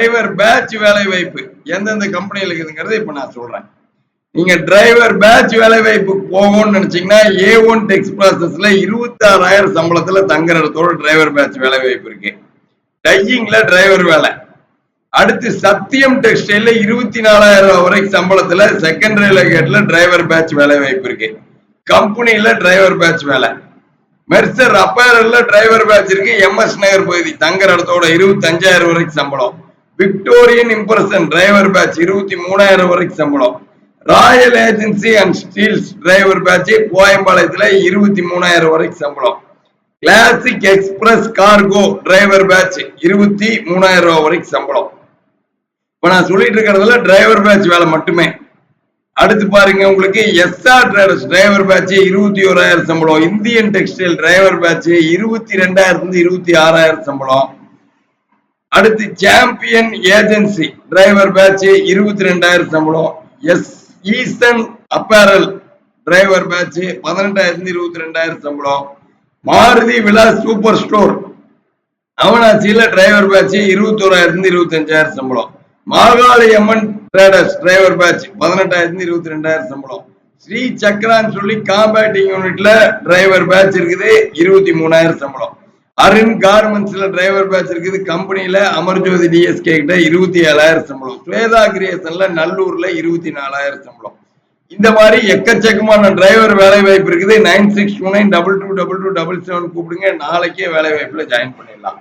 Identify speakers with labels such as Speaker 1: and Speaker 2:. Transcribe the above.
Speaker 1: Driver batch வேலை வாய்ப்பு எந்தெந்த கம்பெனியில் இருக்குதுங்கிறது இப்ப நான் சொல்றேன். நீங்க டிரைவர் பேட்ச் வேலை வாய்ப்பு போகணும்னு நினைச்சீங்கன்னா A1 டெக்ஸ் ப்ராசஸ்ல 26,000 சம்பளத்துல தங்குற இடத்தோட டிரைவர் பேட்ச் வேலை வாய்ப்பு இருக்கு. டையிங்ல டிரைவர் வேலை. அடுத்து சத்தியம் டெக்ஸ்டைல்ல 24,000 வரைக்கும் சம்பளத்துல செகண்டரி லொகேட்ல டிரைவர் பேட்ச் வேலை வாய்ப்பு இருக்கு. கம்பெனில டிரைவர் பேட்ச் வேலை. மெர்சர் அப்பேரல்ல டிரைவர் பேட்ச் இருக்கு. MS நகர் பகுதி தங்குற இடத்தோட 25,000 வரைக்கும் சம்பளம். விக்டோரியன் இம்ப்ரெஷன் டிரைவர் பேட்ச் 23,000 வரைக்கும் சம்பளம். Royal agency and steels driver batch கோயம்பாளையத்துல 23,000 வரைக்கும் சம்பளம். Classic express cargo driver batch 23,000 வரைக்கும் சம்பளம். இப்ப நான் சொல்லிட்டு இருக்கிறதுல டிரைவர் பேட்ச் வேலை மட்டுமே. அடுத்து பாருங்க, உங்களுக்கு SR டிரைவர்ஸ் டிரைவர் பேட்ச் 21,000 சம்பளம். இந்தியன் டெக்ஸ்டைல் டிரைவர் பேட்ச் 22,000 26,000 சம்பளம். அடுத்து சாம்பியன் ஏஜென்சி டிரைவர் பேட்ச் 22,000 சம்பளம். ஈசன் அப்பேரல் டிரைவர் பேட்ச் 18,000 22,000 சம்பளம். மாருதி விலாஸ் சூப்பர் ஸ்டோர் அவனாச்சியில டிரைவர் பேட்ச் 21,000 25,000 சம்பளம். மாகாளியம்மன் டிரேடர்ஸ் டிரைவர் பேட்ச் 18,000 22,000 சம்பளம். ஸ்ரீ சக்கரான்னு சொல்லி காம்பேக்டிங் யூனிட்ல டிரைவர் பேட்ச் இருக்குது 23,000 சம்பளம். அருண் கார்மெண்ட்ஸ்ல டிரைவர் பேட்ச் இருக்குது. கம்பெனில அமர்ஜோதி DSK கிட்ட 27,000 சம்பளம். ஸ்வேதா கிரியேஷன்ல நல்லூர்ல 24,000 சம்பளம். இந்த மாதிரி எக்கச்சக்கமான டிரைவர் வேலை வாய்ப்பு இருக்குது. 9629222277 கூப்பிடுங்க, நாளைக்கே வேலை வாய்ப்புல ஜாயின் பண்ணிடலாம்.